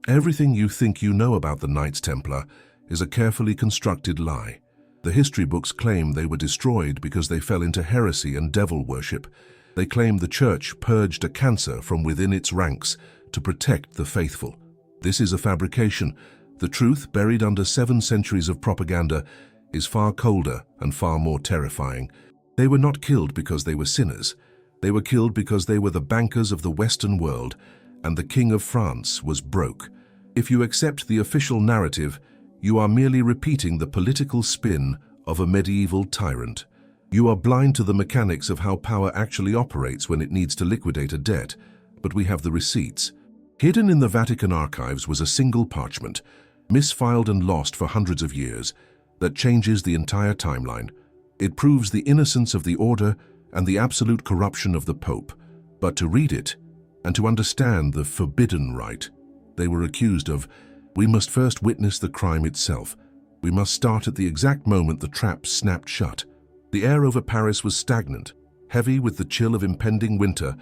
Everything you think you know about the Knights Templar is a carefully constructed lie. The history books claim they were destroyed because they fell into heresy and devil worship. They claim the church purged a cancer from within its ranks to protect the faithful. This is a fabrication. The truth, buried under 7 centuries of propaganda, is far colder and far more terrifying. They were not killed because they were sinners. They were killed because they were the bankers of the Western world, and the King of France was broke. If you accept the official narrative, you are merely repeating the political spin of a medieval tyrant. You are blind to the mechanics of how power actually operates when it needs to liquidate a debt, but we have the receipts. Hidden in the Vatican archives was a single parchment, misfiled and lost for hundreds of years, that changes the entire timeline. It proves the innocence of the order and the absolute corruption of the Pope. But to read it, and to understand the forbidden rite they were accused of, we must first witness the crime itself. We must start at the exact moment the trap snapped shut. The air over Paris was stagnant, heavy with the chill of impending winter,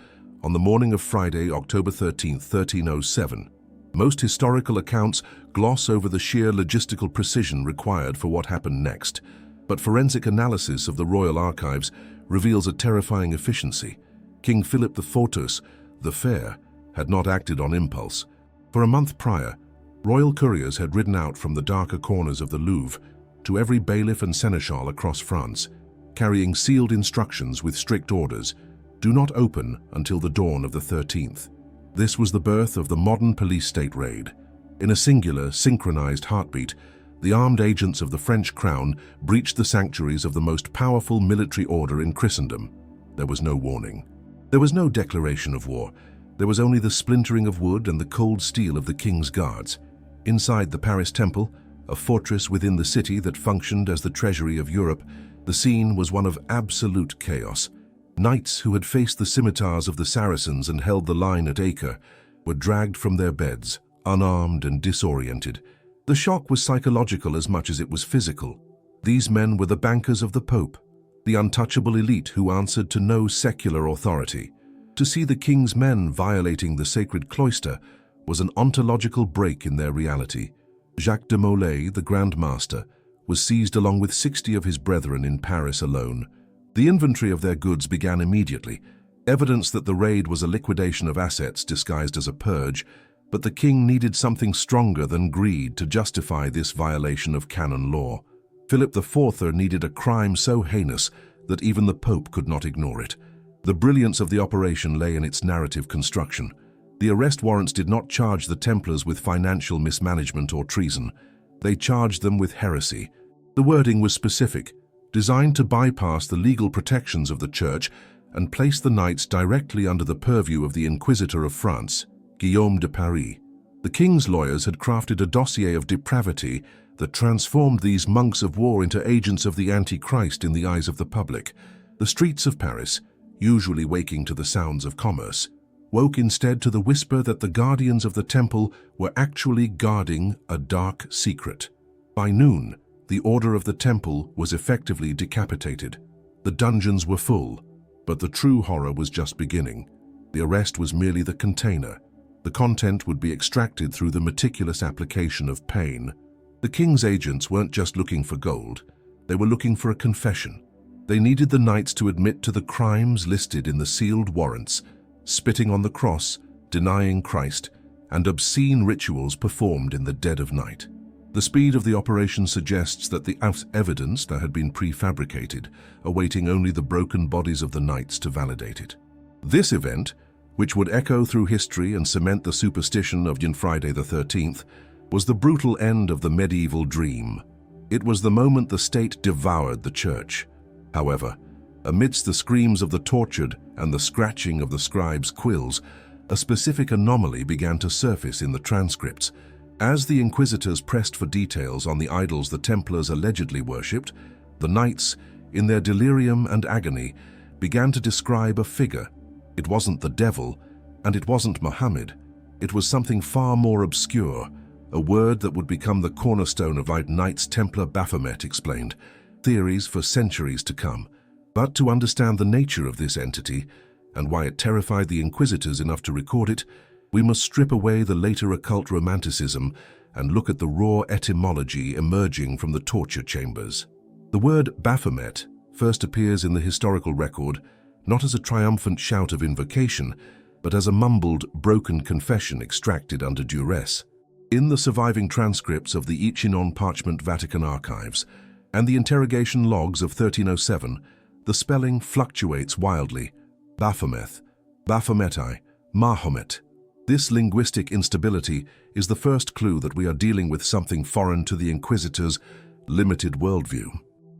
on the morning of Friday, October 13, 1307. Most historical accounts gloss over the sheer logistical precision required for what happened next, but forensic analysis of the royal archives reveals a terrifying efficiency. King Philip IV, the Fair, had not acted on impulse. For a month prior, royal couriers had ridden out from the darker corners of the Louvre to every bailiff and seneschal across France, carrying sealed instructions with strict orders: do not open until the dawn of the 13th. This was the birth of the modern police state raid. In a singular, synchronized heartbeat, the armed agents of the French crown breached the sanctuaries of the most powerful military order in Christendom. There was no warning. There was no declaration of war. There was only the splintering of wood and the cold steel of the king's guards. Inside the Paris Temple, a fortress within the city that functioned as the treasury of Europe, the scene was one of absolute chaos. Knights who had faced the scimitars of the Saracens and held the line at Acre were dragged from their beds, unarmed and disoriented. The shock was psychological as much as it was physical. These men were the bankers of the Pope, the untouchable elite who answered to no secular authority. To see the king's men violating the sacred cloister was an ontological break in their reality. Jacques de Molay, the Grand Master, was seized along with 60 of his brethren in Paris alone. The inventory of their goods began immediately, evidence that the raid was a liquidation of assets disguised as a purge, but the king needed something stronger than greed to justify this violation of canon law. Philip IV needed a crime so heinous that even the Pope could not ignore it. The brilliance of the operation lay in its narrative construction. The arrest warrants did not charge the Templars with financial mismanagement or treason. They charged them with heresy. The wording was specific, designed to bypass the legal protections of the Church and place the knights directly under the purview of the Inquisitor of France, Guillaume de Paris. The king's lawyers had crafted a dossier of depravity that transformed these monks of war into agents of the Antichrist in the eyes of the public. The streets of Paris, usually waking to the sounds of commerce, woke instead to the whisper that the guardians of the temple were actually guarding a dark secret. By noon, the order of the temple was effectively decapitated. The dungeons were full, but the true horror was just beginning. The arrest was merely the container. The content would be extracted through the meticulous application of pain. The king's agents weren't just looking for gold. They were looking for a confession. They needed the knights to admit to the crimes listed in the sealed warrants: spitting on the cross, denying Christ, and obscene rituals performed in the dead of night. The speed of the operation suggests that the evidence that had been prefabricated, awaiting only the broken bodies of the knights to validate it. This event, which would echo through history and cement the superstition of Friday the 13th, was the brutal end of the medieval dream. It was the moment the state devoured the church. However, amidst the screams of the tortured and the scratching of the scribes' quills, a specific anomaly began to surface in the transcripts. As the inquisitors pressed for details on the idols the Templars allegedly worshipped, the knights, in their delirium and agony, began to describe a figure. It wasn't the devil, and it wasn't Muhammad. It was something far more obscure, a word that would become the cornerstone of Knights Templar. Baphomet explained theories for centuries to come. But to understand the nature of this entity, and why it terrified the inquisitors enough to record it, We must strip away the later occult romanticism and look at the raw etymology emerging from the torture chambers. The word Baphomet first appears in the historical record not as a triumphant shout of invocation, but as a mumbled, broken confession extracted under duress. In the surviving transcripts of the Ichinon parchment Vatican archives and the interrogation logs of 1307, the spelling fluctuates wildly. Baphomet, Baphometai, Mahomet. This linguistic instability is the first clue that we are dealing with something foreign to the Inquisitor's limited worldview.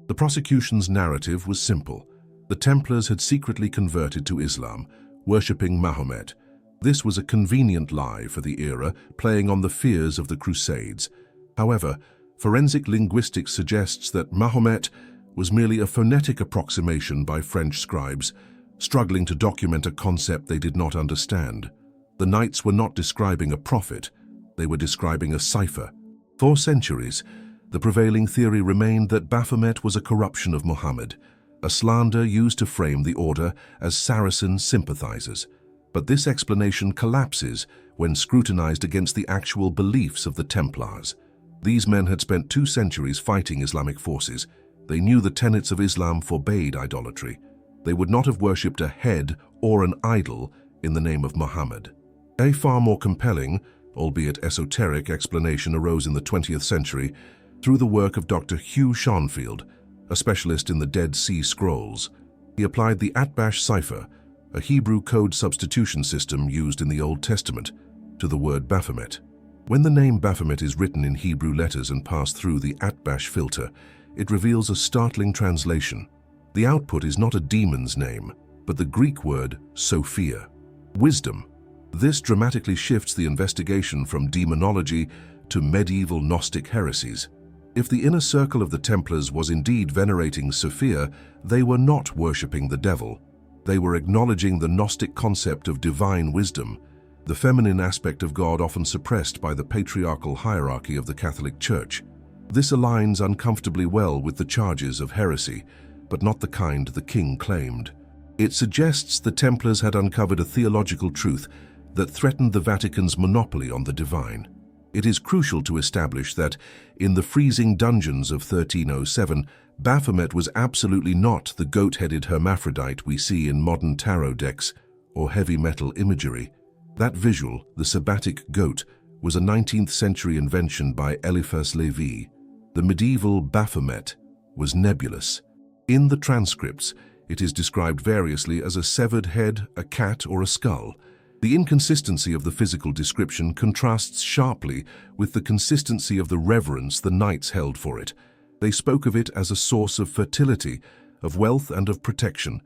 The prosecution's narrative was simple. The Templars had secretly converted to Islam, worshipping Mahomet. This was a convenient lie for the era, playing on the fears of the Crusades. However, forensic linguistics suggests that Mahomet was merely a phonetic approximation by French scribes, struggling to document a concept they did not understand. The knights were not describing a prophet, they were describing a cipher. For centuries, the prevailing theory remained that Baphomet was a corruption of Muhammad, a slander used to frame the order as Saracen sympathizers. But this explanation collapses when scrutinized against the actual beliefs of the Templars. These men had spent 2 centuries fighting Islamic forces. They knew the tenets of Islam forbade idolatry. They would not have worshipped a head or an idol in the name of Muhammad. A far more compelling, albeit esoteric, explanation arose in the 20th century through the work of Dr. Hugh Schonfield, a specialist in the Dead Sea Scrolls. He applied the Atbash cipher, a Hebrew code substitution system used in the Old Testament, to the word Baphomet. When the name Baphomet is written in Hebrew letters and passed through the Atbash filter, it reveals a startling translation. The output is not a demon's name, but the Greek word Sophia, wisdom. This dramatically shifts the investigation from demonology to medieval Gnostic heresies. If the inner circle of the Templars was indeed venerating Sophia, they were not worshipping the devil. They were acknowledging the Gnostic concept of divine wisdom, the feminine aspect of God often suppressed by the patriarchal hierarchy of the Catholic Church. This aligns uncomfortably well with the charges of heresy, but not the kind the king claimed. It suggests the Templars had uncovered a theological truth that threatened the Vatican's monopoly on the divine. It is crucial to establish that, in the freezing dungeons of 1307, Baphomet was absolutely not the goat-headed hermaphrodite we see in modern tarot decks or heavy metal imagery. That visual, the sabbatic goat, was a 19th century invention by Eliphas Levi. The medieval Baphomet was nebulous. In the transcripts, it is described variously as a severed head, a cat, or a skull. The inconsistency of the physical description contrasts sharply with the consistency of the reverence the knights held for it. They spoke of it as a source of fertility, of wealth, and of protection,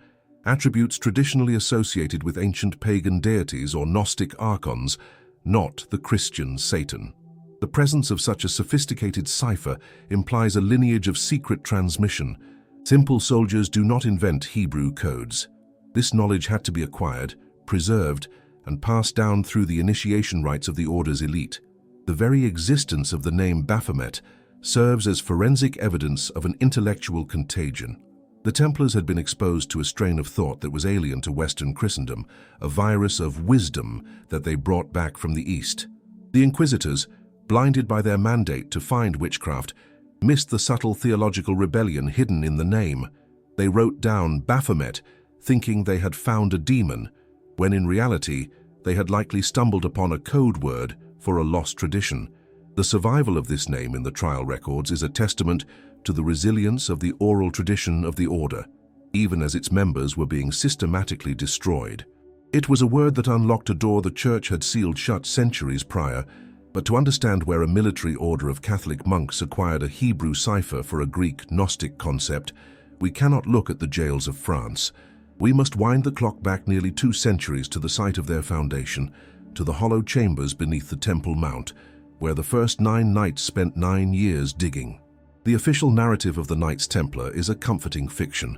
attributes traditionally associated with ancient pagan deities or Gnostic archons, not the Christian Satan. The presence of such a sophisticated cipher implies a lineage of secret transmission. Simple soldiers do not invent Hebrew codes. This knowledge had to be acquired, preserved, and passed down through the initiation rites of the order's elite. The very existence of the name Baphomet serves as forensic evidence of an intellectual contagion. The Templars had been exposed to a strain of thought that was alien to Western Christendom, a virus of wisdom that they brought back from the East. The Inquisitors, blinded by their mandate to find witchcraft, missed the subtle theological rebellion hidden in the name. They wrote down Baphomet, thinking they had found a demon, when in reality they had likely stumbled upon a code word for a lost tradition. The survival of this name in the trial records is a testament to the resilience of the oral tradition of the order, even as its members were being systematically destroyed. It was a word that unlocked a door the Church had sealed shut centuries prior, but to understand where a military order of Catholic monks acquired a Hebrew cipher for a Greek Gnostic concept, we cannot look at the jails of France. We must wind the clock back nearly 2 centuries to the site of their foundation, to the hollow chambers beneath the Temple Mount, where the first 9 knights spent 9 years digging. The official narrative of the Knights Templar is a comforting fiction.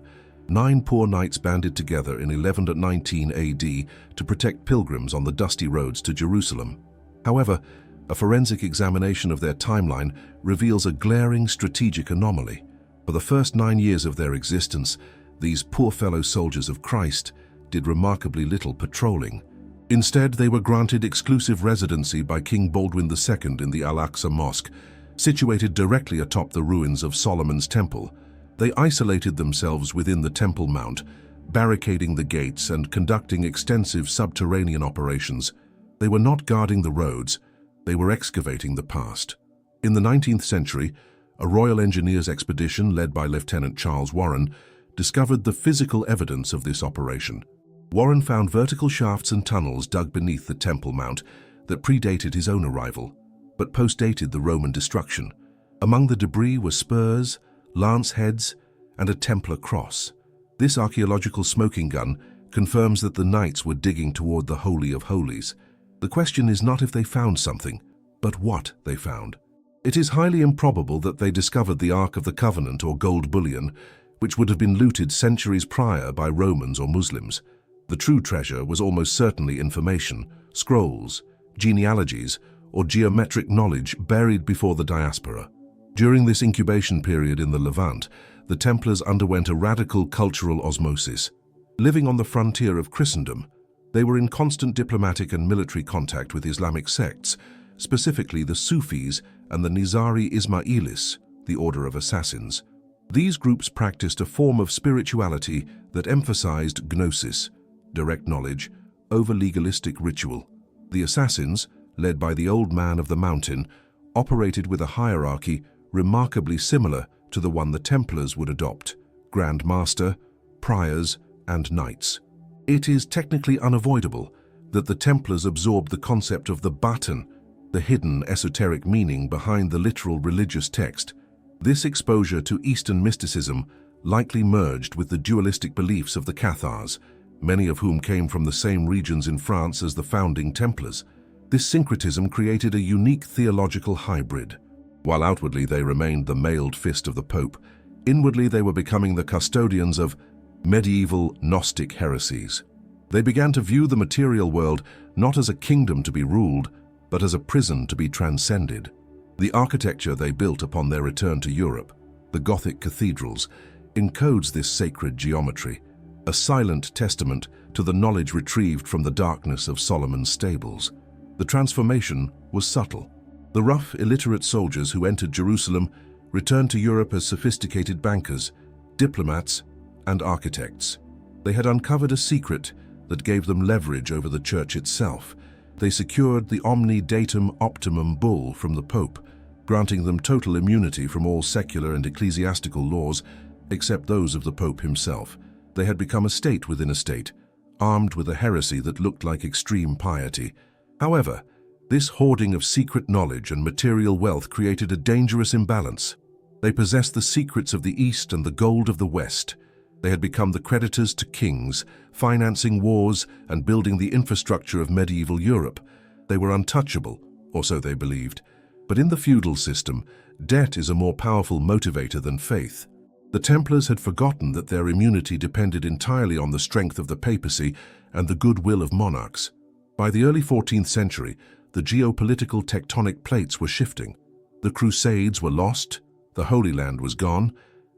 9 poor knights banded together in 1119 AD to protect pilgrims on the dusty roads to Jerusalem. However, a forensic examination of their timeline reveals a glaring strategic anomaly. For the first 9 years of their existence, these poor fellow soldiers of Christ did remarkably little patrolling. Instead, they were granted exclusive residency by King Baldwin II in the Al-Aqsa Mosque, situated directly atop the ruins of Solomon's Temple. They isolated themselves within the Temple Mount, barricading the gates and conducting extensive subterranean operations. They were not guarding the roads, they were excavating the past. In the 19th century, a Royal Engineers expedition led by Lieutenant Charles Warren discovered the physical evidence of this operation. Warren found vertical shafts and tunnels dug beneath the Temple Mount that predated his own arrival, but postdated the Roman destruction. Among the debris were spurs, lance heads, and a Templar cross. This archaeological smoking gun confirms that the knights were digging toward the Holy of Holies. The question is not if they found something, but what they found. It is highly improbable that they discovered the Ark of the Covenant or gold bullion, which would have been looted centuries prior by Romans or Muslims. The true treasure was almost certainly information, scrolls, genealogies, or geometric knowledge buried before the diaspora. During this incubation period in the Levant, the Templars underwent a radical cultural osmosis. Living on the frontier of Christendom, they were in constant diplomatic and military contact with Islamic sects, specifically the Sufis and the Nizari Ismailis, the Order of Assassins. These groups practiced a form of spirituality that emphasized gnosis, direct knowledge, over legalistic ritual. The Assassins, led by the Old Man of the Mountain, operated with a hierarchy remarkably similar to the one the Templars would adopt: Grand Master, Priors, and Knights. It is technically unavoidable that the Templars absorbed the concept of the batin, the hidden esoteric meaning behind the literal religious text. This exposure to Eastern mysticism likely merged with the dualistic beliefs of the Cathars, many of whom came from the same regions in France as the founding Templars. This syncretism created a unique theological hybrid. While outwardly they remained the mailed fist of the Pope, inwardly they were becoming the custodians of medieval Gnostic heresies. They began to view the material world not as a kingdom to be ruled, but as a prison to be transcended. The architecture they built upon their return to Europe, the Gothic cathedrals, encodes this sacred geometry, a silent testament to the knowledge retrieved from the darkness of Solomon's stables. The transformation was subtle. The rough, illiterate soldiers who entered Jerusalem returned to Europe as sophisticated bankers, diplomats, and architects. They had uncovered a secret that gave them leverage over the church itself. They secured the Omni Datum Optimum bull from the Pope, granting them total immunity from all secular and ecclesiastical laws except those of the Pope himself. They had become a state within a state, armed with a heresy that looked like extreme piety. However, this hoarding of secret knowledge and material wealth created a dangerous imbalance. They possessed the secrets of the East and the gold of the West. They had become the creditors to kings, financing wars and building the infrastructure of medieval Europe. They were untouchable, or so they believed. But in the feudal system, debt is a more powerful motivator than faith. The Templars had forgotten that their immunity depended entirely on the strength of the papacy and the goodwill of monarchs. By the early 14th century, the geopolitical tectonic plates were shifting. The Crusades were lost, the Holy Land was gone,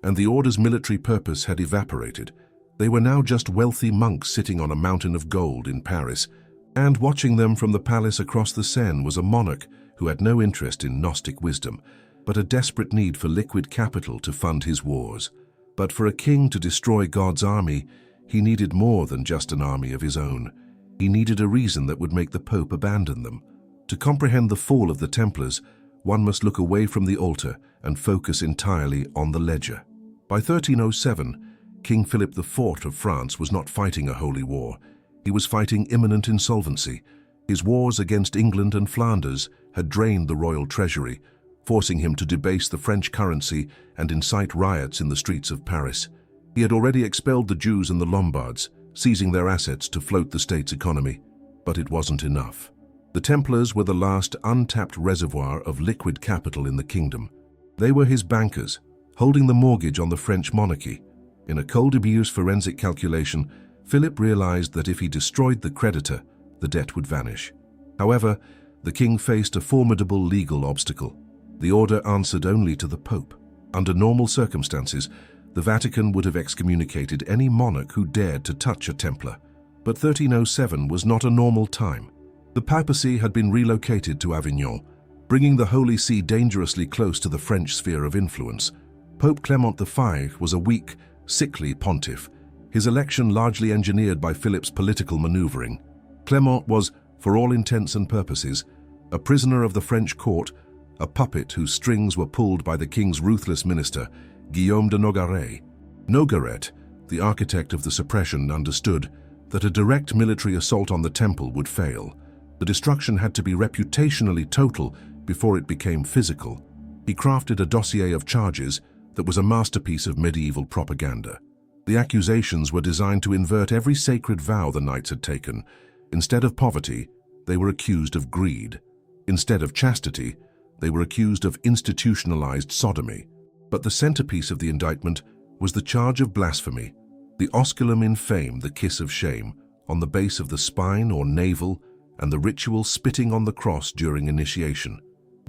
and the Order's military purpose had evaporated. They were now just wealthy monks sitting on a mountain of gold in Paris, and watching them from the palace across the Seine was a monarch who had no interest in Gnostic wisdom, but a desperate need for liquid capital to fund his wars. But for a king to destroy God's army, he needed more than just an army of his own. He needed a reason that would make the Pope abandon them. To comprehend the fall of the Templars, one must look away from the altar and focus entirely on the ledger. By 1307, King Philip IV of France was not fighting a holy war. He was fighting imminent insolvency. His wars against England and Flanders had drained the royal treasury, forcing him to debase the French currency and incite riots in the streets of Paris. He had already expelled the Jews and the Lombards, seizing their assets to float the state's economy. But it wasn't enough. The Templars were the last untapped reservoir of liquid capital in the kingdom. They were his bankers, holding the mortgage on the French monarchy. In a cold abuse forensic calculation, Philip realized that if he destroyed the creditor, the debt would vanish. However, the king faced a formidable legal obstacle. The order answered only to the Pope. Under normal circumstances, the Vatican would have excommunicated any monarch who dared to touch a Templar. But 1307 was not a normal time. The papacy had been relocated to Avignon, bringing the Holy See dangerously close to the French sphere of influence. Pope Clement V was a weak, sickly pontiff, his election largely engineered by Philip's political maneuvering. Clement was, for all intents and purposes, a prisoner of the French court, a puppet whose strings were pulled by the king's ruthless minister, Guillaume de Nogaret. Nogaret, the architect of the suppression, understood that a direct military assault on the temple would fail. The destruction had to be reputationally total before it became physical. He crafted a dossier of charges that was a masterpiece of medieval propaganda. The accusations were designed to invert every sacred vow the knights had taken. Instead of poverty, they were accused of greed. Instead of chastity, they were accused of institutionalized sodomy. But the centerpiece of the indictment was the charge of blasphemy, the osculum infame, the kiss of shame, on the base of the spine or navel, and the ritual spitting on the cross during initiation.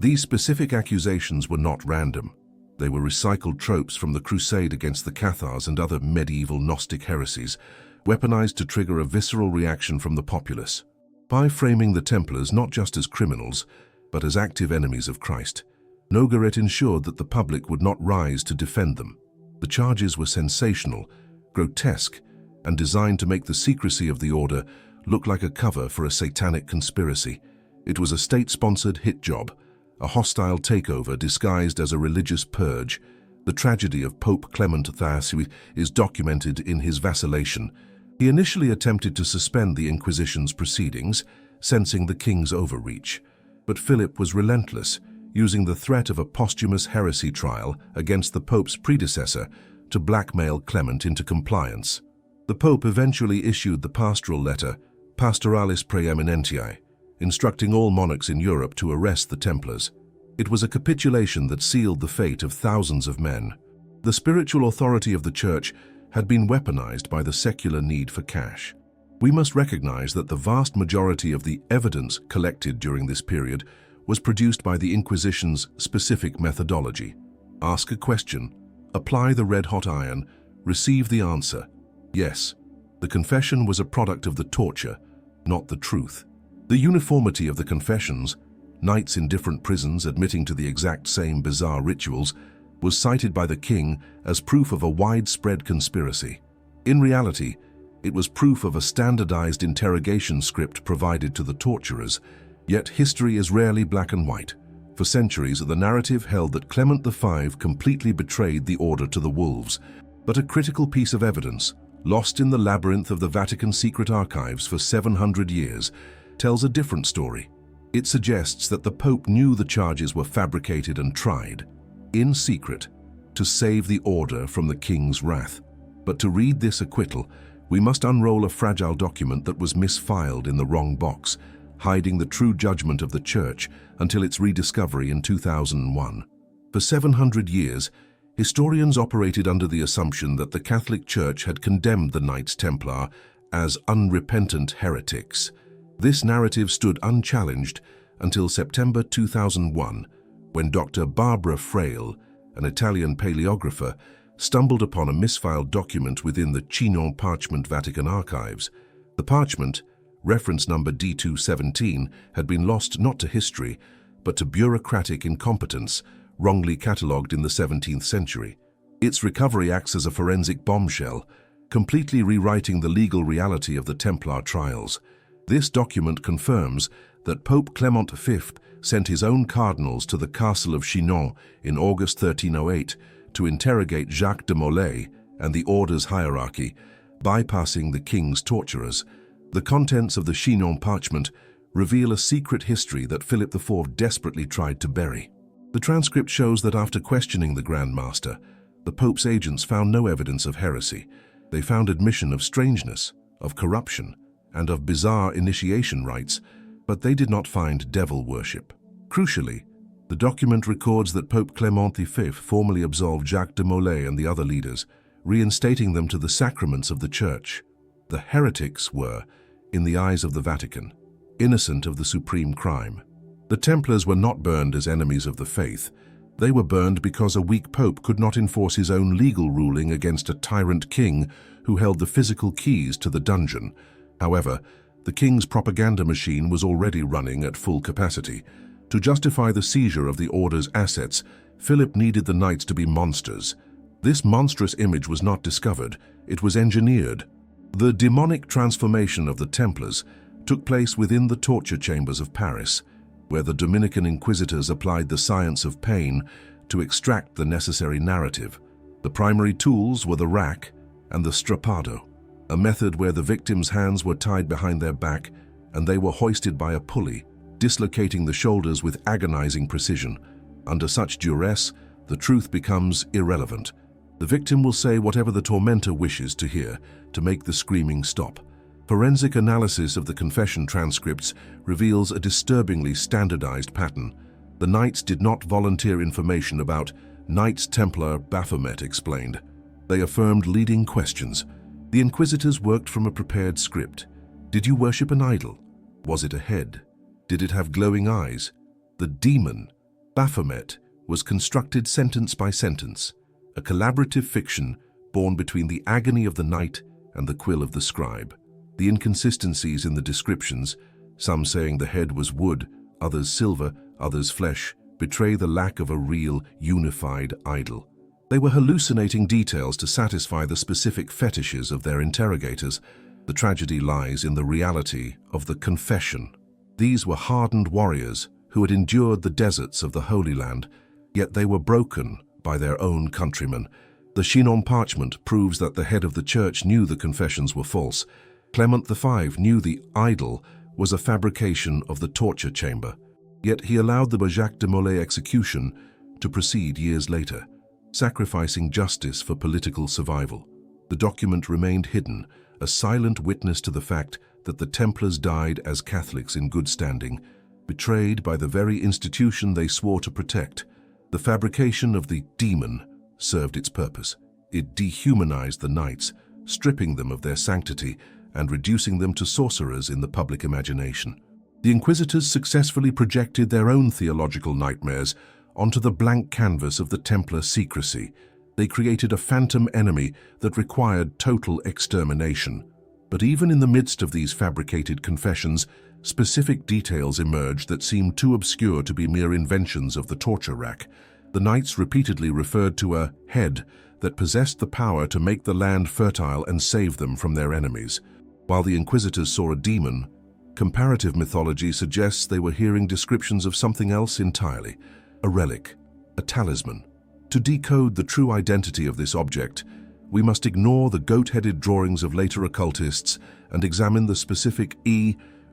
These specific accusations were not random. They were recycled tropes from the crusade against the Cathars and other medieval Gnostic heresies, weaponized to trigger a visceral reaction from the populace. By framing the Templars not just as criminals, but as active enemies of Christ, Nogaret ensured that the public would not rise to defend them. The charges were sensational, grotesque, and designed to make the secrecy of the order look like a cover for a satanic conspiracy. It was a state-sponsored hit job, a hostile takeover disguised as a religious purge. The tragedy of Pope Clement V is documented in his vacillation. He initially attempted to suspend the Inquisition's proceedings, sensing the king's overreach. But Philip was relentless, using the threat of a posthumous heresy trial against the Pope's predecessor to blackmail Clement into compliance. The Pope eventually issued the pastoral letter, Pastoralis Preeminentiae, instructing all monarchs in Europe to arrest the Templars. It was a capitulation that sealed the fate of thousands of men. The spiritual authority of the Church had been weaponized by the secular need for cash. We must recognize that the vast majority of the evidence collected during this period was produced by the Inquisition's specific methodology. Ask a question, apply the red-hot iron, receive the answer. Yes, the confession was a product of the torture, not the truth. The uniformity of the confessions, knights in different prisons admitting to the exact same bizarre rituals, was cited by the king as proof of a widespread conspiracy. In reality, it was proof of a standardized interrogation script provided to the torturers, yet history is rarely black and white. For centuries, the narrative held that Clement V completely betrayed the order to the wolves, but a critical piece of evidence, lost in the labyrinth of the Vatican secret archives for 700 years, tells a different story. It suggests that the Pope knew the charges were fabricated and tried, in secret, to save the order from the king's wrath. But to read this acquittal, we must unroll a fragile document that was misfiled in the wrong box, hiding the true judgment of the Church until its rediscovery in 2001. For 700 years, historians operated under the assumption that the Catholic Church had condemned the Knights Templar as unrepentant heretics. This narrative stood unchallenged until September 2001, when Dr. Barbara Frail, an Italian paleographer, stumbled upon a misfiled document within the Chinon parchment Vatican archives. The parchment, reference number D217, had been lost not to history, but to bureaucratic incompetence, wrongly catalogued in the 17th century. Its recovery acts as a forensic bombshell, completely rewriting the legal reality of the Templar trials. This document confirms that Pope Clement V sent his own cardinals to the castle of Chinon in August 1308 to interrogate Jacques de Molay and the order's hierarchy, bypassing the king's torturers. The contents of the Chinon parchment reveal a secret history that Philip IV desperately tried to bury. The transcript shows that after questioning the Grand Master, the Pope's agents found no evidence of heresy. They found admission of strangeness, of corruption, and of bizarre initiation rites, but they did not find devil worship. Crucially, the document records that Pope Clement V formally absolved Jacques de Molay and the other leaders, reinstating them to the sacraments of the Church. The heretics were, in the eyes of the Vatican, innocent of the supreme crime. The Templars were not burned as enemies of the faith. They were burned because a weak pope could not enforce his own legal ruling against a tyrant king who held the physical keys to the dungeon. However, the king's propaganda machine was already running at full capacity. To justify the seizure of the order's assets, Philip needed the knights to be monsters. This monstrous image was not discovered, it was engineered. The demonic transformation of the Templars took place within the torture chambers of Paris, where the Dominican inquisitors applied the science of pain to extract the necessary narrative. The primary tools were the rack and the strappado, a method where the victim's hands were tied behind their back and they were hoisted by a pulley, dislocating the shoulders with agonizing precision. Under such duress, the truth becomes irrelevant. The victim will say whatever the tormentor wishes to hear to make the screaming stop. Forensic analysis of the confession transcripts reveals a disturbingly standardized pattern. The knights did not volunteer information about Knights Templar Baphomet explained. They affirmed leading questions. The inquisitors worked from a prepared script. Did you worship an idol? Was it a head? Did it have glowing eyes? The demon, Baphomet, was constructed sentence by sentence, a collaborative fiction born between the agony of the knight and the quill of the scribe. The inconsistencies in the descriptions, some saying the head was wood, others silver, others flesh, betray the lack of a real, unified idol. They were hallucinating details to satisfy the specific fetishes of their interrogators. The tragedy lies in the reality of the confession. These were hardened warriors who had endured the deserts of the Holy Land, yet they were broken by their own countrymen. The Chinon parchment proves that the head of the church knew the confessions were false. Clement V knew the idol was a fabrication of the torture chamber, yet he allowed the Jacques de Molay execution to proceed years later, sacrificing justice for political survival. The document remained hidden, a silent witness to the fact that the Templars died as Catholics in good standing, betrayed by the very institution they swore to protect. The fabrication of the demon served its purpose. It dehumanized the knights, stripping them of their sanctity and reducing them to sorcerers in the public imagination. The inquisitors successfully projected their own theological nightmares onto the blank canvas of the Templar secrecy. They created a phantom enemy that required total extermination. But even in the midst of these fabricated confessions, specific details emerged that seemed too obscure to be mere inventions of the torture rack. The knights repeatedly referred to a head that possessed the power to make the land fertile and save them from their enemies. While the inquisitors saw a demon, comparative mythology suggests they were hearing descriptions of something else entirely, a relic, a talisman. To decode the true identity of this object, we must ignore the goat-headed drawings of later occultists and examine the specific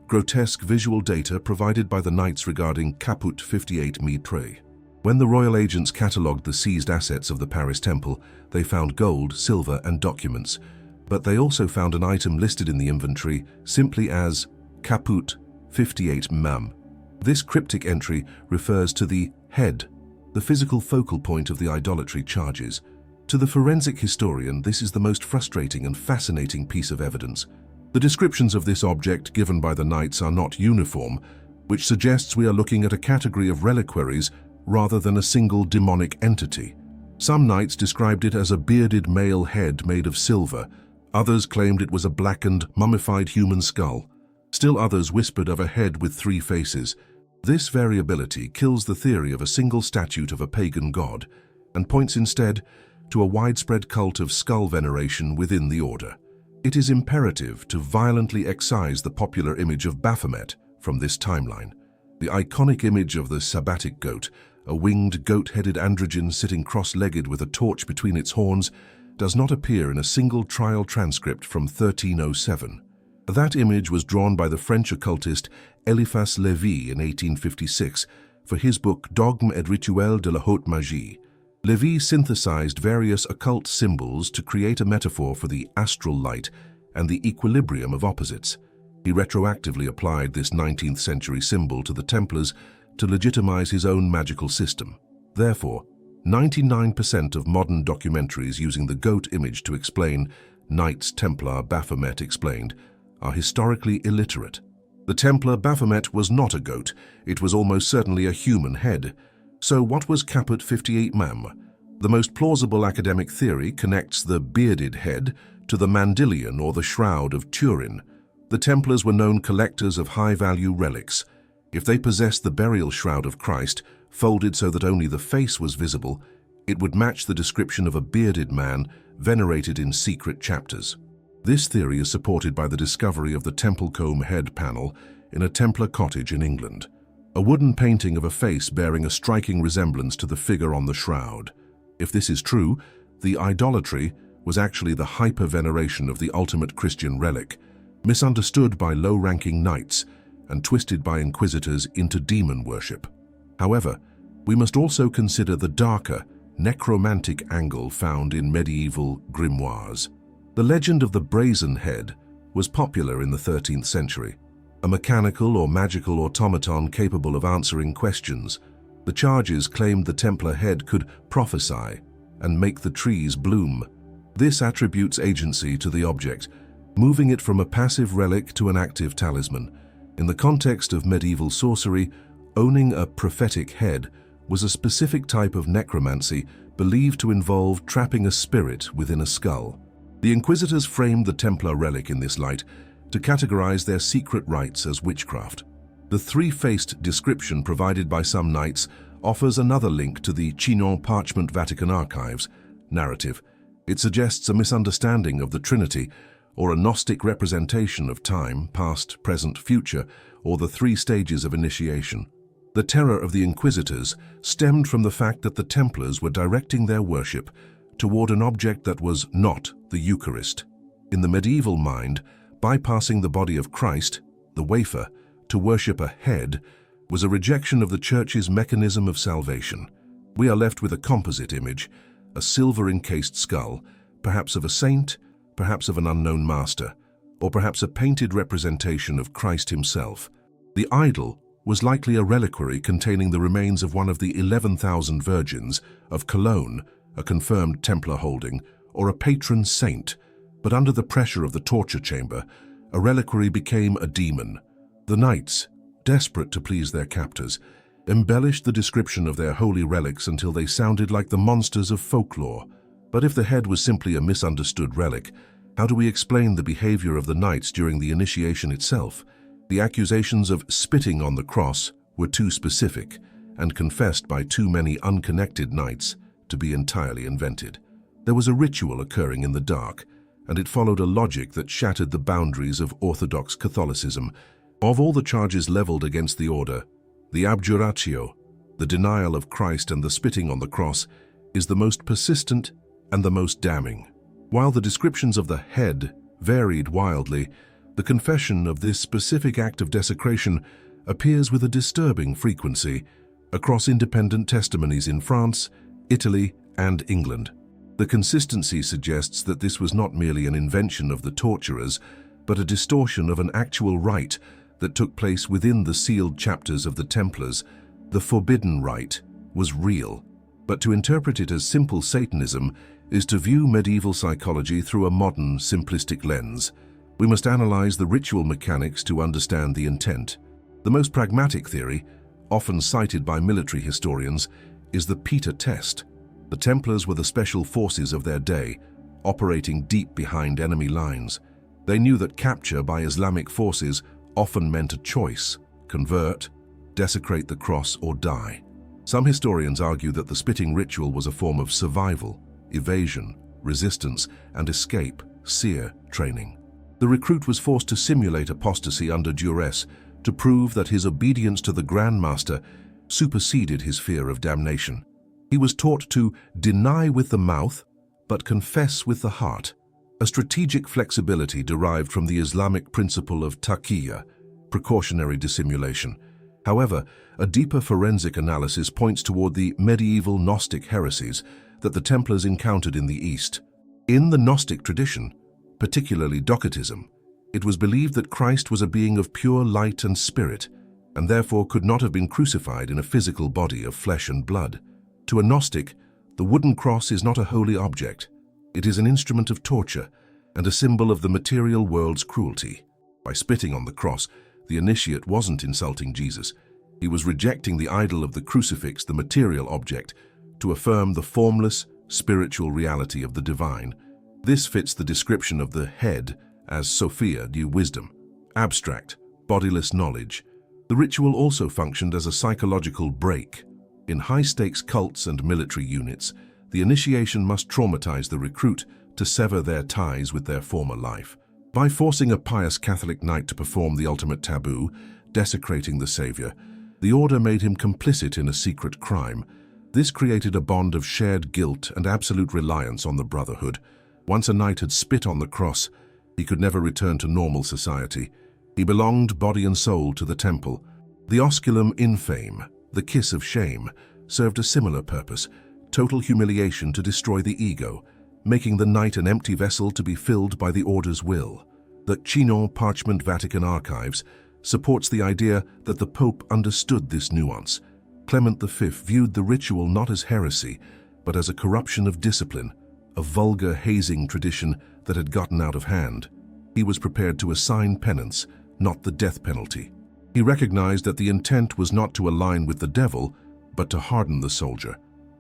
grotesque visual data provided by the knights regarding Caput 58 Mitre. When the royal agents catalogued the seized assets of the Paris temple, they found gold, silver, and documents, but they also found an item listed in the inventory simply as Caput 58 Mam. This cryptic entry refers to the head, the physical focal point of the idolatry charges. To the forensic historian, this is the most frustrating and fascinating piece of evidence. The descriptions of this object given by the knights are not uniform, which suggests we are looking at a category of reliquaries rather than a single demonic entity. Some knights described it as a bearded male head made of silver. Others claimed it was a blackened, mummified human skull. Still others whispered of a head with 3 faces. This variability kills the theory of a single statue of a pagan god and points instead to a widespread cult of skull veneration within the order. It is imperative to violently excise the popular image of Baphomet from this timeline. The iconic image of the sabbatic goat, a winged goat-headed androgen sitting cross-legged with a torch between its horns, does not appear in a single trial transcript from 1307. That image was drawn by the French occultist Eliphas Lévy in 1856 for his book Dogmes et rituels de la haute magie. Lévy synthesized various occult symbols to create a metaphor for the astral light and the equilibrium of opposites. He retroactively applied this 19th century symbol to the Templars to legitimize his own magical system. Therefore, 99% of modern documentaries using the goat image to explain Knights Templar Baphomet explained are historically illiterate. The Templar Baphomet was not a goat, it was almost certainly a human head. So what was Caput 58 Mam? The most plausible academic theory connects the bearded head to the mandilion or the shroud of Turin. The Templars were known collectors of high-value relics. If they possessed the burial shroud of Christ, folded so that only the face was visible, it would match the description of a bearded man venerated in secret chapters. This theory is supported by the discovery of the temple comb head panel in a Templar cottage in England, a wooden painting of a face bearing a striking resemblance to the figure on the shroud. If this is true, the idolatry was actually the hyper-veneration of the ultimate Christian relic, misunderstood by low-ranking knights and twisted by inquisitors into demon worship. However, we must also consider the darker, necromantic angle found in medieval grimoires. The legend of the brazen head was popular in the 13th century, a mechanical or magical automaton capable of answering questions. The charges claimed the Templar head could prophesy and make the trees bloom. This attributes agency to the object, moving it from a passive relic to an active talisman. In the context of medieval sorcery, owning a prophetic head was a specific type of necromancy believed to involve trapping a spirit within a skull. The Inquisitors framed the Templar relic in this light to categorize their secret rites as witchcraft. The three-faced description provided by some knights offers another link to the Chinon Parchment Vatican Archives narrative. It suggests a misunderstanding of the Trinity, or a Gnostic representation of time, past, present, future, or the three stages of initiation. The terror of the Inquisitors stemmed from the fact that the Templars were directing their worship toward an object that was not the Eucharist. In the medieval mind, bypassing the body of Christ, the wafer, to worship a head was a rejection of the Church's mechanism of salvation. We are left with a composite image, a silver-encased skull, perhaps of a saint, perhaps of an unknown master, or perhaps a painted representation of Christ himself. The idol was likely a reliquary containing the remains of one of the 11,000 virgins of Cologne, a confirmed Templar holding, or a patron saint, but under the pressure of the torture chamber, a reliquary became a demon. The knights, desperate to please their captors, embellished the description of their holy relics until they sounded like the monsters of folklore. But if the head was simply a misunderstood relic, how do we explain the behavior of the knights during the initiation itself? The accusations of spitting on the cross were too specific and confessed by too many unconnected knights to be entirely invented. There was a ritual occurring in the dark, and it followed a logic that shattered the boundaries of Orthodox Catholicism. Of all the charges leveled against the order, the abjuratio, the denial of Christ and the spitting on the cross, is the most persistent and the most damning. While the descriptions of the head varied wildly, the confession of this specific act of desecration appears with a disturbing frequency across independent testimonies in France, Italy, and England. The consistency suggests that this was not merely an invention of the torturers, but a distortion of an actual rite that took place within the sealed chapters of the Templars. The forbidden rite was real, but to interpret it as simple Satanism is to view medieval psychology through a modern, simplistic lens. We must analyze the ritual mechanics to understand the intent. The most pragmatic theory, often cited by military historians, is the Peter test. The Templars were the special forces of their day, operating deep behind enemy lines. They knew that capture by Islamic forces often meant a choice: convert, desecrate the cross, or die. Some historians argue that the spitting ritual was a form of survival, evasion, resistance, and escape, seer training. The recruit was forced to simulate apostasy under duress to prove that his obedience to the Grand Master superseded his fear of damnation. He was taught to deny with the mouth, but confess with the heart, a strategic flexibility derived from the Islamic principle of taqiyya, precautionary dissimulation. However, a deeper forensic analysis points toward the medieval Gnostic heresies that the Templars encountered in the East. In the Gnostic tradition, particularly Docetism, it was believed that Christ was a being of pure light and spirit, and therefore could not have been crucified in a physical body of flesh and blood. To a Gnostic, the wooden cross is not a holy object. It is an instrument of torture and a symbol of the material world's cruelty. By spitting on the cross, the initiate wasn't insulting Jesus. He was rejecting the idol of the crucifix, the material object, to affirm the formless, spiritual reality of the divine. This fits the description of the head as Sophia, new wisdom. Abstract, bodiless knowledge. The ritual also functioned as a psychological break. In high-stakes cults and military units, the initiation must traumatize the recruit to sever their ties with their former life. By forcing a pious Catholic knight to perform the ultimate taboo, desecrating the Savior, the order made him complicit in a secret crime. This created a bond of shared guilt and absolute reliance on the brotherhood. Once a knight had spit on the cross, he could never return to normal society. He belonged body and soul to the temple. The osculum infame, the kiss of shame, served a similar purpose, total humiliation to destroy the ego, making the knight an empty vessel to be filled by the order's will. The Chinon Parchment Vatican Archives supports the idea that the Pope understood this nuance. Clement V viewed the ritual not as heresy, but as a corruption of discipline, a vulgar hazing tradition that had gotten out of hand. He was prepared to assign penance, not the death penalty. He recognized that the intent was not to align with the devil, but to harden the soldier.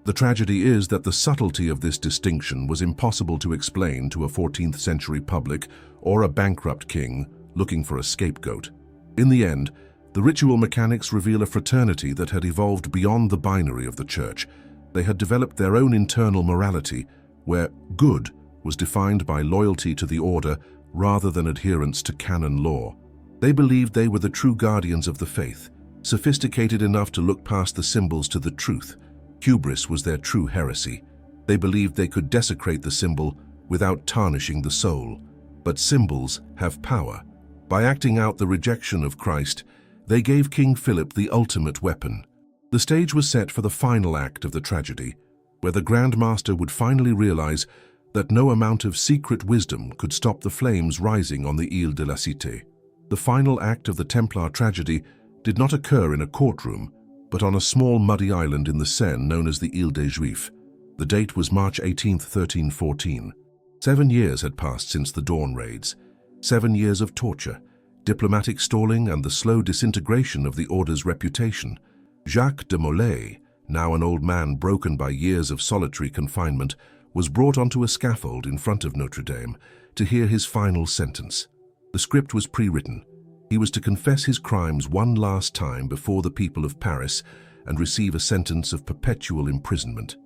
The tragedy is that the subtlety of this distinction was impossible to explain to a 14th century public or a bankrupt king looking for a scapegoat. In the end, the ritual mechanics reveal a fraternity that had evolved beyond the binary of the church. They had developed their own internal morality, where good was defined by loyalty to the order rather than adherence to canon law. They believed they were the true guardians of the faith, sophisticated enough to look past the symbols to the truth. Hubris was their true heresy. They believed they could desecrate the symbol without tarnishing the soul. But symbols have power. By acting out the rejection of Christ, they gave King Philip the ultimate weapon. The stage was set for the final act of the tragedy, where the Grand Master would finally realize that no amount of secret wisdom could stop the flames rising on the Ile de la Cité. The final act of the Templar tragedy did not occur in a courtroom, but on a small muddy island in the Seine known as the Ile des Juifs. The date was March 18, 1314. 7 years had passed since the Dawn raids. 7 years of torture, diplomatic stalling, and the slow disintegration of the order's reputation. Jacques de Molay, now an old man broken by years of solitary confinement, was brought onto a scaffold in front of Notre Dame to hear his final sentence. The script was pre-written. He was to confess his crimes one last time before the people of Paris and receive a sentence of perpetual imprisonment.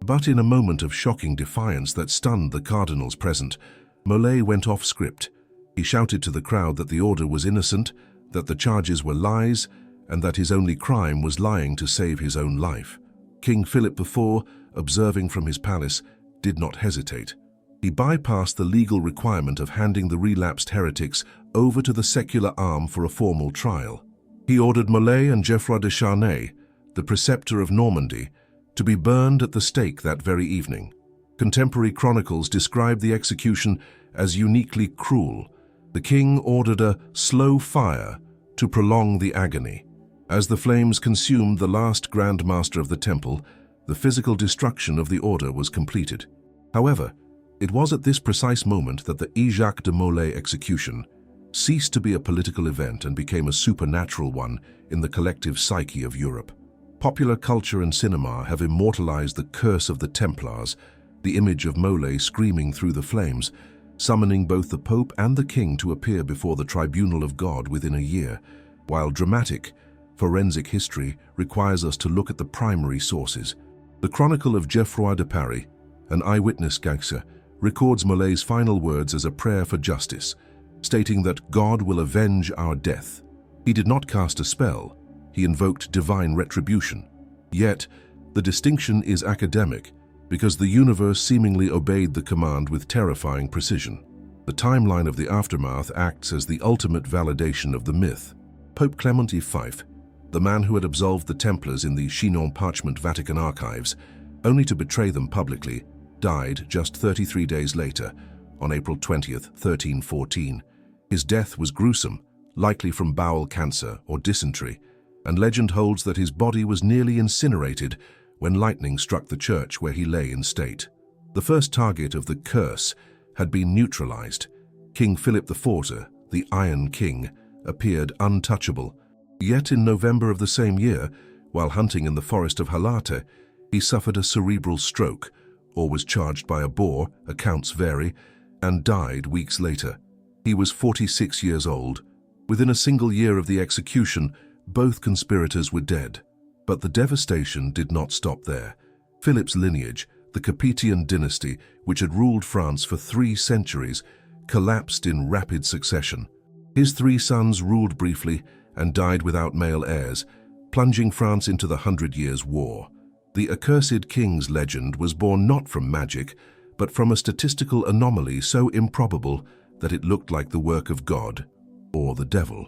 But in a moment of shocking defiance that stunned the cardinals present, Molay went off script. He shouted to the crowd that the order was innocent, that the charges were lies, and that his only crime was lying to save his own life. King Philip IV, observing from his palace, did not hesitate. He bypassed the legal requirement of handing the relapsed heretics over to the secular arm for a formal trial. He ordered Molay and Geoffroy de Charnay, the preceptor of Normandy, to be burned at the stake that very evening. Contemporary chronicles describe the execution as uniquely cruel. The king ordered a slow fire to prolong the agony. As the flames consumed the last Grand Master of the Temple, the physical destruction of the order was completed. However, it was at this precise moment that the Jacques de Molay execution ceased to be a political event and became a supernatural one in the collective psyche of Europe. Popular culture and cinema have immortalized the curse of the Templars, the image of Molay screaming through the flames, summoning both the Pope and the King to appear before the tribunal of God within a year, while dramatic, forensic history requires us to look at the primary sources. The Chronicle of Geoffroy de Paris, an eyewitness gangster, records Molay's final words as a prayer for justice, stating that God will avenge our death. He did not cast a spell, he invoked divine retribution. Yet, the distinction is academic, because the universe seemingly obeyed the command with terrifying precision. The timeline of the aftermath acts as the ultimate validation of the myth. Pope Clement V, the man who had absolved the Templars in the Chinon Parchment Vatican Archives, only to betray them publicly, died just 33 days later, on April 20, 1314. His death was gruesome, likely from bowel cancer or dysentery, and legend holds that his body was nearly incinerated when lightning struck the church where he lay in state. The first target of the curse had been neutralized. King Philip IV, the Iron King, appeared untouchable. Yet in November of the same year, while hunting in the forest of Halate, he suffered a cerebral stroke, or was charged by a boar, accounts vary, and died weeks later. He was 46 years old, Within a single year of the execution, both conspirators were dead. But the devastation did not stop there. Philip's lineage, the Capetian dynasty, which had ruled France for 3 centuries, collapsed in rapid succession. His 3 sons ruled briefly and died without male heirs, plunging France into the 100 Years' War. The accursed king's legend was born not from magic, but from a statistical anomaly so improbable that it looked like the work of God or the devil.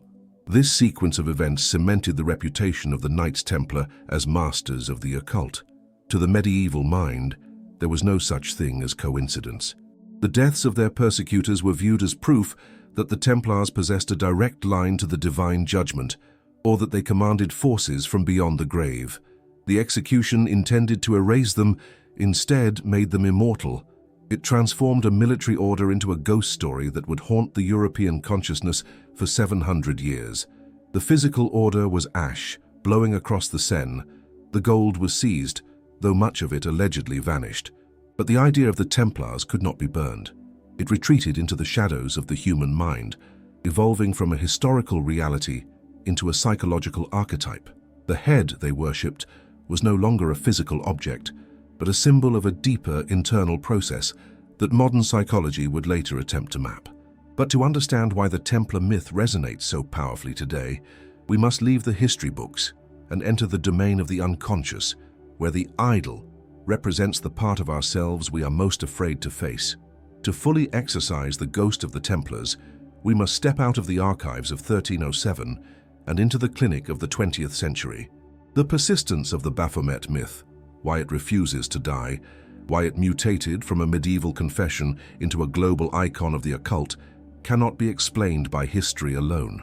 This sequence of events cemented the reputation of the Knights Templar as masters of the occult. To the medieval mind, there was no such thing as coincidence. The deaths of their persecutors were viewed as proof that the Templars possessed a direct line to the divine judgment, or that they commanded forces from beyond the grave. The execution intended to erase them instead made them immortal. It transformed a military order into a ghost story that would haunt the European consciousness for 700 years. The physical order was ash, blowing across the Seine. The gold was seized, though much of it allegedly vanished. But the idea of the Templars could not be burned. It retreated into the shadows of the human mind, evolving from a historical reality into a psychological archetype. The head they worshipped was no longer a physical object, but a symbol of a deeper internal process that modern psychology would later attempt to map. But to understand why the Templar myth resonates so powerfully today, we must leave the history books and enter the domain of the unconscious, where the idol represents the part of ourselves we are most afraid to face. To fully exorcise the ghost of the Templars, we must step out of the archives of 1307 and into the clinic of the 20th century. The persistence of the Baphomet myth, why it refuses to die, why it mutated from a medieval confession into a global icon of the occult, cannot be explained by history alone.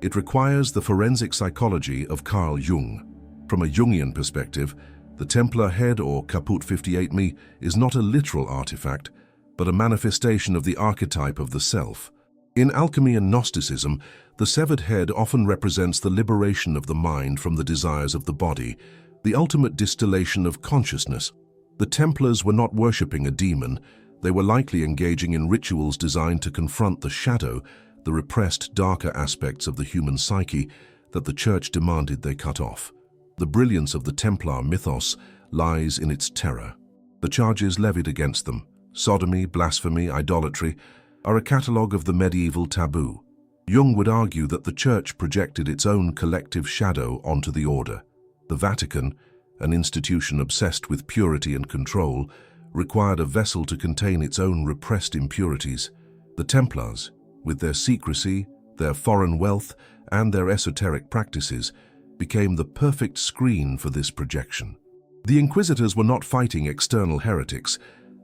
It requires the forensic psychology of Carl Jung. From a Jungian perspective, the Templar head, or Caput 58me, is not a literal artifact, but a manifestation of the archetype of the self. In alchemy and Gnosticism, the severed head often represents the liberation of the mind from the desires of the body, the ultimate distillation of consciousness. The Templars were not worshipping a demon. They were likely engaging in rituals designed to confront the shadow, the repressed, darker aspects of the human psyche that the Church demanded they cut off. The brilliance of the Templar mythos lies in its terror. The charges levied against them, sodomy, blasphemy, idolatry, are a catalogue of the medieval taboo. Jung would argue that the Church projected its own collective shadow onto the order. The Vatican, an institution obsessed with purity and control, required a vessel to contain its own repressed impurities. The Templars, with their secrecy, their foreign wealth, and their esoteric practices, became the perfect screen for this projection. The Inquisitors were not fighting external heretics.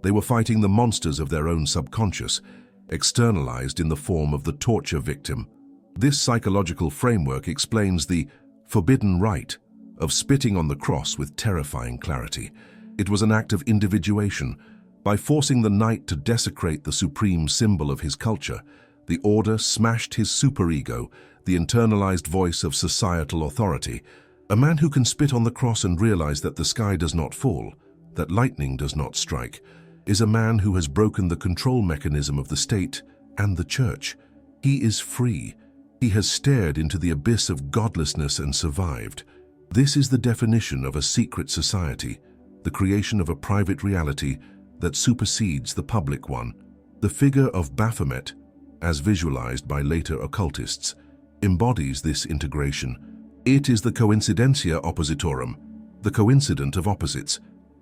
They were fighting the monsters of their own subconscious, externalized in the form of the torture victim. This psychological framework explains the forbidden rite of spitting on the cross with terrifying clarity. It was an act of individuation. By forcing the knight to desecrate the supreme symbol of his culture, the order smashed his superego, the internalized voice of societal authority. A man who can spit on the cross and realize that the sky does not fall, that lightning does not strike, is a man who has broken the control mechanism of the state and the Church. He is free. He has stared into the abyss of godlessness and survived. This is the definition of a secret society, the creation of a private reality that supersedes the public one. The figure of Baphomet, as visualized by later occultists, embodies this integration. It is the coincidentia oppositorum, the coincident of opposites,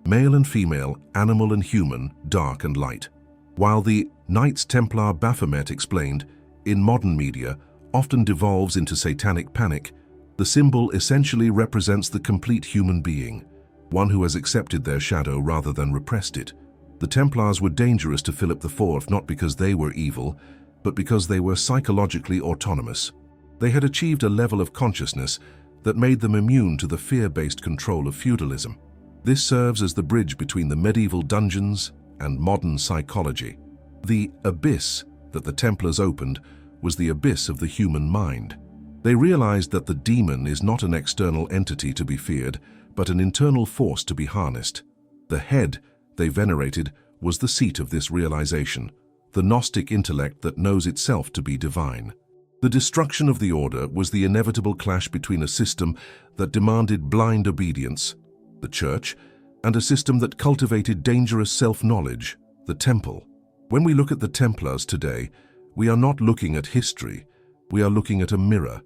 male and female, animal and human, dark and light. While the Knights Templar Baphomet explained, in modern media, often devolves into satanic panic, the symbol essentially represents the complete human being, one who has accepted their shadow rather than repressed it. The Templars were dangerous to Philip IV not because they were evil, but because they were psychologically autonomous. They had achieved a level of consciousness that made them immune to the fear-based control of feudalism. This serves as the bridge between the medieval dungeons and modern psychology. The abyss that the Templars opened was the abyss of the human mind. They realized that the demon is not an external entity to be feared, but an internal force to be harnessed. The head they venerated was the seat of this realization, the Gnostic intellect that knows itself to be divine. The destruction of the order was the inevitable clash between a system that demanded blind obedience, the Church, and a system that cultivated dangerous self-knowledge, the Temple. When we look at the Templars today, we are not looking at history, we are looking at a mirror.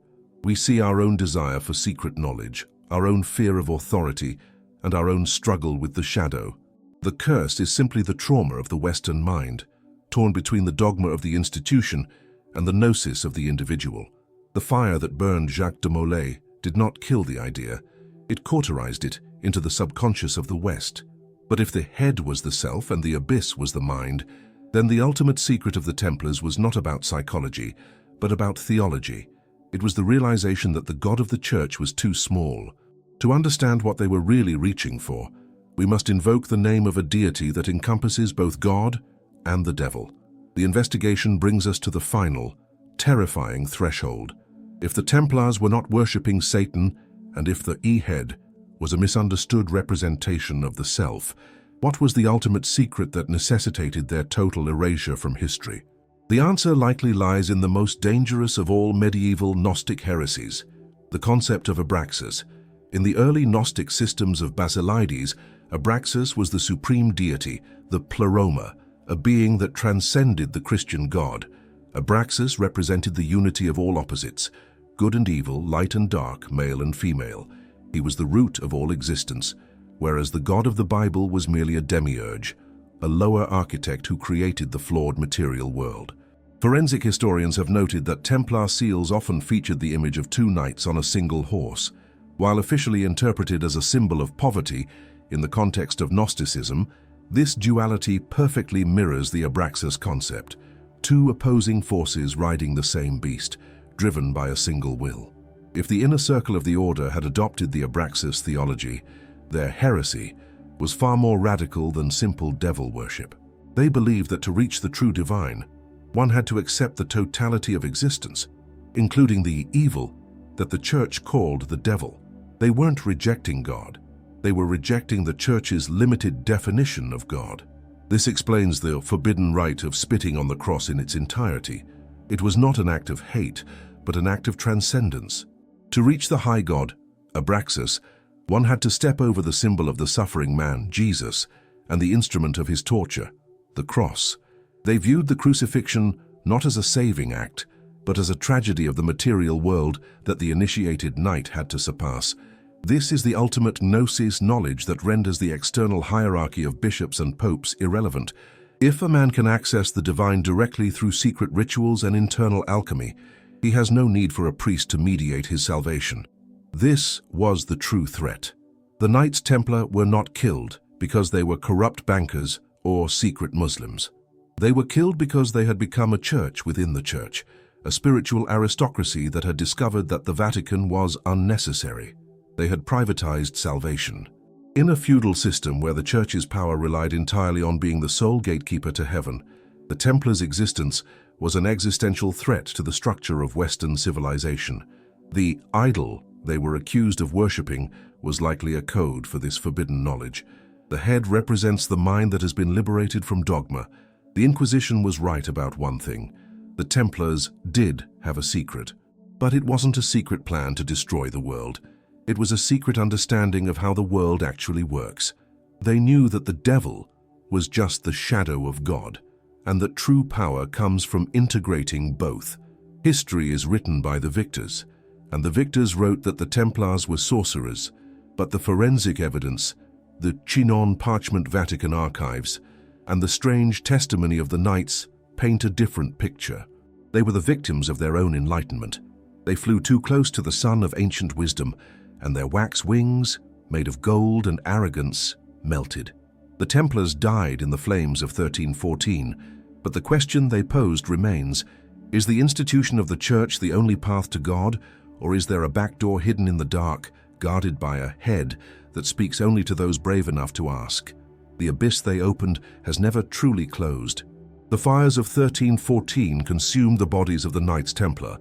We see our own desire for secret knowledge, our own fear of authority, and our own struggle with the shadow. The curse is simply the trauma of the Western mind, torn between the dogma of the institution and the gnosis of the individual. The fire that burned Jacques de Molay did not kill the idea, it cauterized it into the subconscious of the West. But if the head was the self and the abyss was the mind, then the ultimate secret of the Templars was not about psychology, but about theology. It was the realization that the God of the Church was too small. To understand what they were really reaching for, we must invoke the name of a deity that encompasses both God and the devil. The investigation brings us to the final, terrifying threshold. If the Templars were not worshipping Satan, and if the E-head was a misunderstood representation of the self, what was the ultimate secret that necessitated their total erasure from history? The answer likely lies in the most dangerous of all medieval Gnostic heresies, the concept of Abraxas. In the early Gnostic systems of Basilides, Abraxas was the supreme deity, the Pleroma, a being that transcended the Christian God. Abraxas represented the unity of all opposites, good and evil, light and dark, male and female. He was the root of all existence, whereas the God of the Bible was merely a demiurge, a lower architect who created the flawed material world. Forensic historians have noted that Templar seals often featured the image of two knights on a single horse. While officially interpreted as a symbol of poverty, in the context of Gnosticism, this duality perfectly mirrors the Abraxas concept, two opposing forces riding the same beast, driven by a single will. If the inner circle of the order had adopted the Abraxas theology, their heresy was far more radical than simple devil worship. They believed that to reach the true divine, one had to accept the totality of existence, including the evil that the Church called the devil. They weren't rejecting God. They were rejecting the Church's limited definition of God. This explains the forbidden rite of spitting on the cross in its entirety. It was not an act of hate, but an act of transcendence. To reach the high God, Abraxas, one had to step over the symbol of the suffering man, Jesus, and the instrument of his torture, the cross. They viewed the crucifixion not as a saving act, but as a tragedy of the material world that the initiated knight had to surpass. This is the ultimate gnosis knowledge that renders the external hierarchy of bishops and popes irrelevant. If a man can access the divine directly through secret rituals and internal alchemy, he has no need for a priest to mediate his salvation. This was the true threat. The Knights Templar were not killed because they were corrupt bankers or secret Muslims. They were killed because they had become a church within the church, a spiritual aristocracy that had discovered that the Vatican was unnecessary. They had privatized salvation. In a feudal system where the church's power relied entirely on being the sole gatekeeper to heaven, the Templars' existence was an existential threat to the structure of Western civilization. The idol they were accused of worshipping was likely a code for this forbidden knowledge. The head represents the mind that has been liberated from dogma. The Inquisition was right about one thing. The Templars did have a secret, but it wasn't a secret plan to destroy the world. It was a secret understanding of how the world actually works. They knew that the devil was just the shadow of God, and that true power comes from integrating both. History is written by the victors, and the victors wrote that the Templars were sorcerers, but the forensic evidence, the Chinon parchment Vatican archives, and the strange testimony of the knights paint a different picture. They were the victims of their own enlightenment. They flew too close to the sun of ancient wisdom, and their wax wings, made of gold and arrogance, melted. The Templars died in the flames of 1314, but the question they posed remains: is the institution of the Church the only path to God, or is there a back door hidden in the dark, guarded by a head that speaks only to those brave enough to ask? The abyss they opened has never truly closed. The fires of 1314 consumed the bodies of the Knights Templar,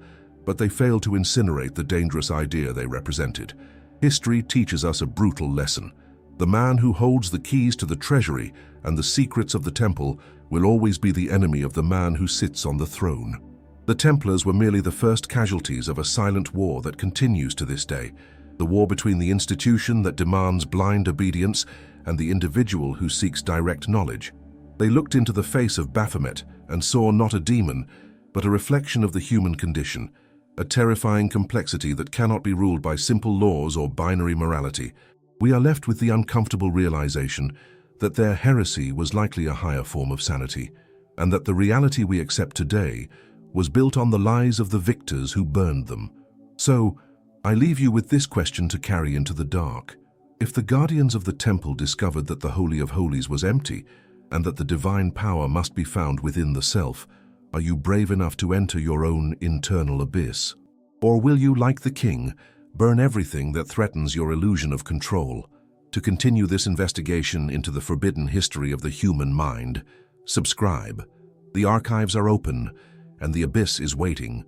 but they failed to incinerate the dangerous idea they represented. History teaches us a brutal lesson. The man who holds the keys to the treasury and the secrets of the temple will always be the enemy of the man who sits on the throne. The Templars were merely the first casualties of a silent war that continues to this day, the war between the institution that demands blind obedience and the individual who seeks direct knowledge. They looked into the face of Baphomet and saw not a demon, but a reflection of the human condition, a terrifying complexity that cannot be ruled by simple laws or binary morality. We are left with the uncomfortable realization that their heresy was likely a higher form of sanity, and that the reality we accept today was built on the lies of the victors who burned them. So, I leave you with this question to carry into the dark. If the guardians of the temple discovered that the Holy of Holies was empty, and that the divine power must be found within the self, are you brave enough to enter your own internal abyss? Or will you, like the king, burn everything that threatens your illusion of control? To continue this investigation into the forbidden history of the human mind, subscribe. The archives are open, and the abyss is waiting.